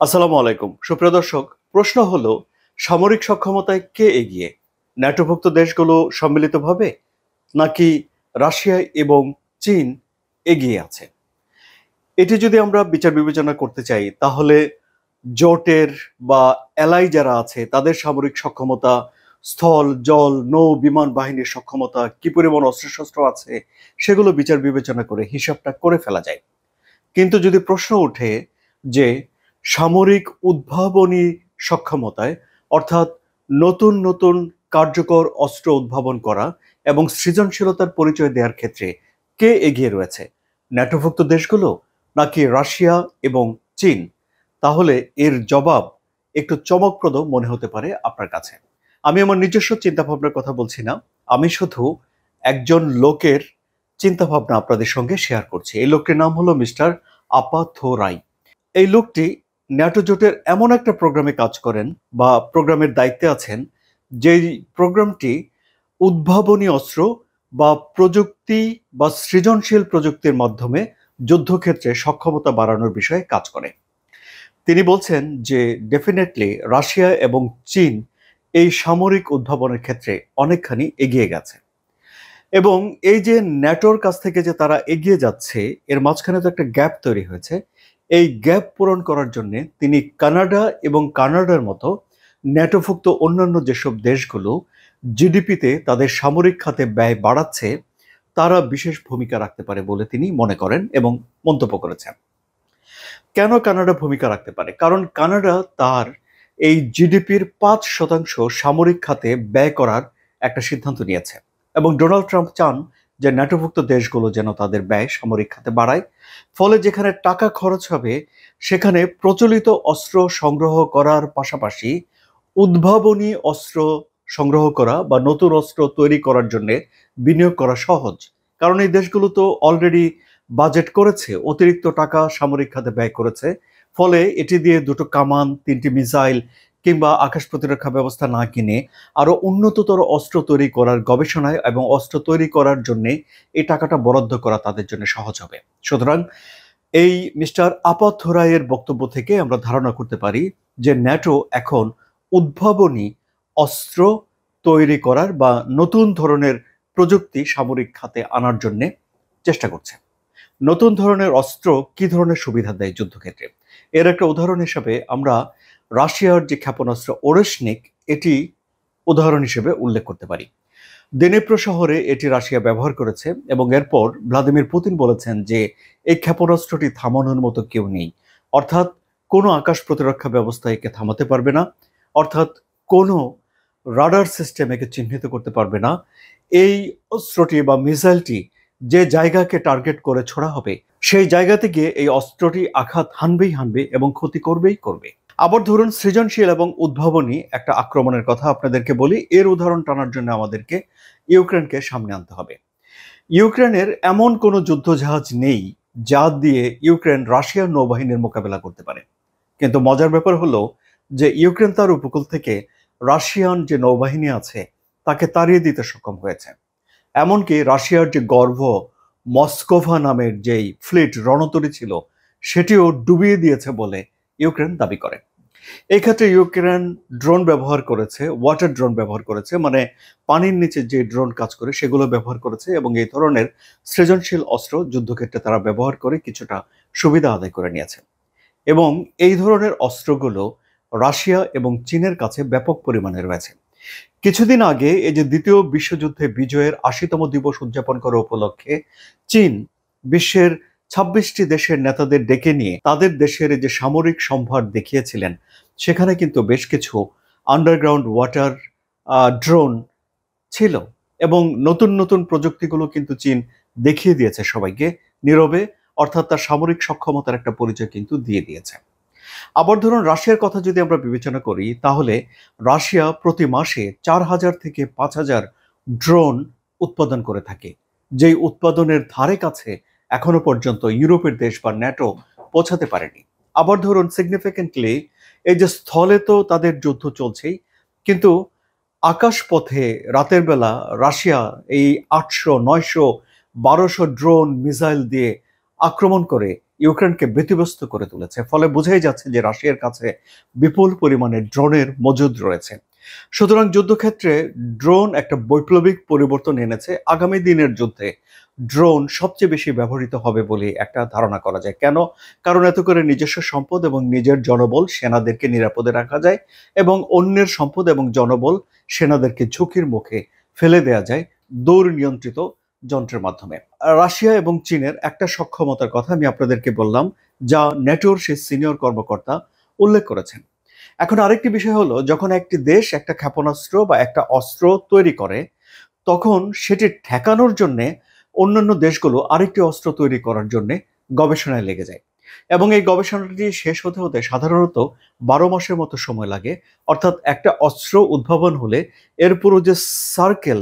আসসালামু আলাইকুম সুপ্রিয় দর্শক। প্রশ্ন হলো, সামরিক সক্ষমতায় কে এগিয়ে, ন্যাটোভুক্ত দেশগুলো সম্মিলিতভাবে নাকি রাশিয়া এবং চীন এগিয়ে আছে? এটি যদি আমরা বিচার বিবেচনা করতে চাই তাহলে জোটের বা এলাই যারা আছে তাদের সামরিক সক্ষমতা, স্থল জল নৌ বিমান বাহিনীর সক্ষমতা, কি পরিমাণ অস্ত্রশস্ত্র আছে সেগুলো বিচার বিবেচনা করে হিসাবটা করে ফেলা যায়। কিন্তু যদি প্রশ্ন ওঠে যে সামরিক উদ্ভাবনী সক্ষমতায়, অর্থাৎ নতুন নতুন কার্যকর অস্ত্র উদ্ভাবন করা এবং সৃজনশীলতার পরিচয় দেওয়ার ক্ষেত্রে কে এগিয়ে রয়েছে, ন্যাটোভুক্ত দেশগুলো নাকি রাশিয়া এবং চীন, তাহলে এর জবাব একটু চমকপ্রদ মনে হতে পারে আপনার কাছে। আমি আমার নিজস্ব চিন্তাভাবনার কথা বলছি না, আমি শুধু একজন লোকের চিন্তাভাবনা আপনাদের সঙ্গে শেয়ার করছি। এই লোকটির নাম হলো মিস্টার আপাথোরাই। এই লোকটি ন্যাটো জোটের এমন একটা প্রোগ্রামে কাজ করেন বা প্রোগ্রামের দায়িত্বে আছেন, যেই প্রোগ্রামটি উদ্ভাবনী অস্ত্র বা প্রযুক্তি বা সৃজনশীল প্রযুক্তির মাধ্যমে যুদ্ধক্ষেত্রে সক্ষমতা বাড়ানোর বিষয়ে কাজ করে। তিনি বলছেন যে ডেফিনেটলি রাশিয়া এবং চীন এই সামরিক উদ্ভাবনের ক্ষেত্রে অনেকখানি এগিয়ে গেছে, এবং এই যে ন্যাটোর কাছ থেকে যে তারা এগিয়ে যাচ্ছে এর মাঝখানে তো একটা গ্যাপ তৈরি হয়েছে। এই গ্যাপ পূরণ করার জন্য তিনি কানাডা এবং কানাডার মতো ন্যাটোভুক্ত অন্যান্য যেসব দেশগুলো জিডিপিতে তাদের সামরিক খাতে ব্যয় বাড়াচ্ছে তারা বিশেষ ভূমিকা রাখতে পারে বলে তিনি মনে করেন এবং মন্তব্য করেছেন। কেন কানাডা ভূমিকা রাখতে পারে? কারণ কানাডা তার এই জিডিপির 5% সামরিক খাতে ব্যয় করার একটা সিদ্ধান্ত নিয়েছে, এবং ডোনাল্ড ট্রাম্প চান যে ন্যাটোভুক্ত দেশগুলো যেন তাদের ব্যয় সামরিক খাতে বাড়ায়। ফলে যেখানে টাকা খরচ হবে সেখানে প্রচলিত অস্ত্র সংগ্রহ করার পাশাপাশি উদ্ভাবনী অস্ত্র সংগ্রহ করা বা নতুন অস্ত্র তৈরি করার জন্য বিনিয়োগ করা সহজ। কারণ এই দেশগুলো তো অলরেডি বাজেট করেছে, অতিরিক্ত টাকা সামরিক খাতে ব্যয় করেছে। ফলে এটি দিয়ে দুটো কামান, 3টি মিসাইল কিংবা আকাশ প্রতিরক্ষা ব্যবস্থা না কিনে আরো উন্নততর অস্ত্র তৈরি করার গবেষণায় এবং অস্ত্র তৈরি করার জন্য এই টাকাটা বরাদ্দ করা তাদের জন্য সহজ হবে। সুতরাং এই মিস্টার আপাথোরাইয়ের বক্তব্য থেকে আমরা ধারণা করতে পারি যে ন্যাটো এখন উদ্ভাবনী অস্ত্র তৈরি করার বা নতুন ধরনের প্রযুক্তি সামরিক খাতে আনার জন্য চেষ্টা করছে। নতুন ধরনের অস্ত্র কি ধরনের সুবিধা দেয় যুদ্ধক্ষেত্রে, এর একটা উদাহরণ হিসেবে আমরা রাশিয়ার যে ক্ষেপণাস্ত্র ওরেশনিক, এটি উদাহরণ হিসেবে উল্লেখ করতে পারি। দিনেপ্রো শহরে এটি রাশিয়া ব্যবহার করেছে এবং এরপর ভ্লাদিমির পুতিন বলেছেন যে এই ক্ষেপণাস্ত্রটি থামানোর মতো কেউ নেই, অর্থাৎ কোনো আকাশ প্রতিরক্ষা ব্যবস্থা একে থামাতে পারবে না, অর্থাৎ কোনো রাডার সিস্টেম একে চিহ্নিত করতে পারবে না। এই অস্ত্রটি বা মিসাইলটি যে জায়গাকে টার্গেট করে ছোড়া হবে সেই জায়গাতে গিয়ে এই অস্ত্রটি আঘাত হানবেই হানবে এবং ক্ষতি করবেই করবে। আবার ধরুন সৃজনশীল এবং উদ্ভাবনী একটা আক্রমণের কথা আপনাদেরকে বলি। এর উদাহরণ টানার জন্য আমাদেরকে ইউক্রেনকে সামনে আনতে হবে। ইউক্রেনের এমন কোনো যুদ্ধজাহাজ নেই যা দিয়ে ইউক্রেন রাশিয়ার নৌবাহিনীর মোকাবেলা করতে পারে। কিন্তু মজার ব্যাপার হলো যে ইউক্রেন তার উপকূল থেকে রাশিয়ান যে নৌবাহিনী আছে তাকে তাড়িয়ে দিতে সক্ষম হয়েছে। এমনকি রাশিয়ার যে গর্ভ মস্কোভা নামের যেই ফ্লিট রণতরী ছিল সেটিও ডুবিয়ে দিয়েছে বলে ইউক্রেন দাবি করে। এই ক্ষেত্রে ইউক্রেন ড্রোন ব্যবহার করেছে, ওয়াটার ড্রোন ব্যবহার করেছে, মানে পানির নিচে যে ড্রোন কাজ করে সেগুলো ব্যবহার করেছে, এবং এই ধরনের সৃজনশীল অস্ত্র যুদ্ধক্ষেত্রে তারা ব্যবহার করে কিছুটা সুবিধা আদায় করে নিয়েছে। এবং এই ধরনের অস্ত্রগুলো রাশিয়া এবং চীনের কাছে ব্যাপক পরিমাণে রয়েছে। কিছুদিন আগে এই যে দ্বিতীয় বিশ্বযুদ্ধে বিজয়ের 80তম দিবস উদযাপন করা উপলক্ষে চীন বিশ্বের 26টি দেশের নেতাদের ডেকে নিয়ে তাদের দেশের যে সামরিক সম্ভার দেখিয়েছিলেন, সেখানে কিন্তু বেশ কিছু আন্ডারগ্রাউন্ড ওয়াটার ড্রোন ছিল, এবং নতুন নতুন প্রযুক্তিগুলো কিন্তু চীন দেখিয়ে দিয়েছে সবাইকে নীরবে, অর্থাৎ তার সামরিক সক্ষমতার একটা পরিচয় কিন্তু দিয়ে দিয়েছে। আবার ধরুন রাশিয়ার কথা যদি আমরা বিবেচনা করি তাহলে রাশিয়া প্রতি মাসে 4,000 থেকে 5,000 ড্রোন উৎপাদন করে থাকে, যেই উৎপাদনের ধারে কাছে এখনো পর্যন্ত ইউরোপের দেশ বা ন্যাটো পৌঁছাতে পারেনি। আবার ধরুন সিগনিফিকেন্টলি এই যে স্থলে তো তাদের যুদ্ধ চলছেই, কিন্তু আকাশপথে রাতের বেলা রাশিয়া এই 800, 900, 1200 ড্রোন মিসাইল দিয়ে আক্রমণ করে ইউক্রেনকে ব্যতিব্যস্ত করে তুলেছে। ফলে বোঝাই যাচ্ছে যে রাশিয়ার কাছে বিপুল পরিমাণে ড্রোনের মজুদ রয়েছে। সুতরাং যুদ্ধক্ষেত্রে ড্রোন একটা বৈপ্লবিক পরিবর্তন এনেছে। আগামী দিনের যুদ্ধে ড্রোন সবচেয়ে বেশি ব্যবহৃত হবে বলে একটা ধারণা করা যায়। কেন? কারণ এত করে নিজস্ব সম্পদ এবং নিজের জনবল সেনাদেরকে নিরাপদে রাখা যায় এবং অন্যের সম্পদ এবং জনবল সেনাদেরকে ঝুঁকির মুখে ফেলে দেয়া যায় দূর নিয়ন্ত্রিত যন্ত্রের মাধ্যমে। রাশিয়া এবং চীনের একটা সক্ষমতার কথা আমি আপনাদেরকে বললাম, যা ন্যাটোর সেই সিনিয়র কর্মকর্তা উল্লেখ করেছেন। এখন আরেকটি বিষয় হলো, যখন একটি দেশ একটা ক্ষেপণাস্ত্র বা একটা অস্ত্র তৈরি করে, তখন সেটি ঠেকানোর জন্যে অন্যান্য দেশগুলো আরেকটি অস্ত্র তৈরি করার জন্যে গবেষণায় লেগে যায় এবং এই গবেষণাটি শেষ হতে হতে সাধারণত 12 মাসের মতো সময় লাগে। অর্থাৎ একটা অস্ত্র উদ্ভাবন হলে এর পুরো যে সার্কেল,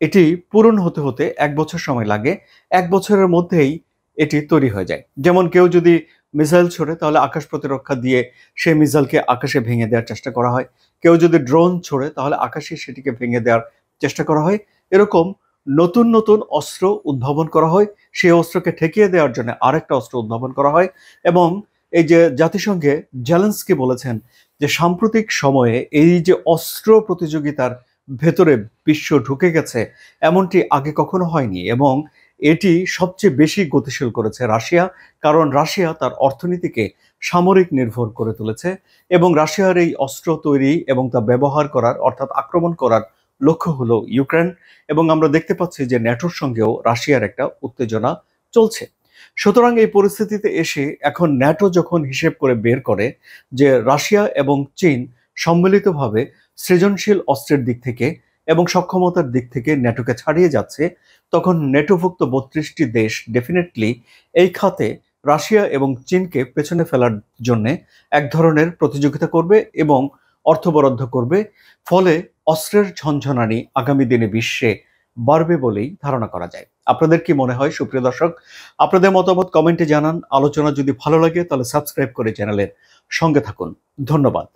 এটি পূরণ হতে হতে 1 বছর সময় লাগে। 1 বছরের মধ্যেই এটি তৈরি হয়ে যায়। যেমন কেউ যদি মিসাইল ছোড়ে তাহলে আকাশ প্রতিরক্ষা দিয়ে সেই মিসাইলকে আকাশে ভেঙে দেওয়ার চেষ্টা করা হয়। কেউ যদি ড্রোন ছোড়ে তাহলে আকাশে সেটিকে ভেঙে দেওয়ার চেষ্টা করা হয়। এরকম নতুন নতুন অস্ত্র উদ্ভাবন করা হয়। সেই অস্ত্রকে ঠেকিয়ে দেওয়ার জন্য আরেকটা অস্ত্র উদ্ভাবন করা হয় এবং এই যে জাতিসংঘে জেলেনস্কি বলেছেন যে সাম্প্রতিক সময়ে এই যে অস্ত্র প্রতিযোগিতার ভেতরে বিশ্ব ঢুকে গেছে, এমনটি আগে কখনো হয়নি এবং এটি সবচেয়ে বেশি গতিশীল করেছে রাশিয়া। কারণ রাশিয়া তার অর্থনীতিকে সামরিক নির্ভর করে তুলেছে এবং রাশিয়ার এই অস্ত্র তৈরি এবং তা ব্যবহার করার অর্থাৎ আক্রমণ করার লক্ষ্য হলো ইউক্রেন এবং আমরা দেখতে পাচ্ছি যে ন্যাটোর সঙ্গেও রাশিয়ার একটা উত্তেজনা চলছে। সুতরাং এই পরিস্থিতিতে এসে এখন ন্যাটো যখন হিসেব করে বের করে যে রাশিয়া এবং চীন সম্মিলিতভাবে সৃজনশীল অস্ত্রের দিক থেকে এবং সক্ষমতার দিক থেকে ন্যাটোকে ছাড়িয়ে যাচ্ছে, তখন ন্যাটোভুক্ত 32টি দেশ ডেফিনেটলি এই খাতে রাশিয়া এবং চীনকে পেছনে ফেলার জন্য এক ধরনের প্রতিযোগিতা করবে এবং অর্থ বরাদ্দ করবে। ফলে অস্ত্রের ঝনঝনানি আগামী দিনে বিশ্বে বাড়বে বলেই ধারণা করা যায়। আপনাদের কি মনে হয় সুপ্রিয় দর্শক? আপনাদের মতামত কমেন্টে জানান। আলোচনা যদি ভালো লাগে তাহলে সাবস্ক্রাইব করে চ্যানেলের সঙ্গে থাকুন। ধন্যবাদ।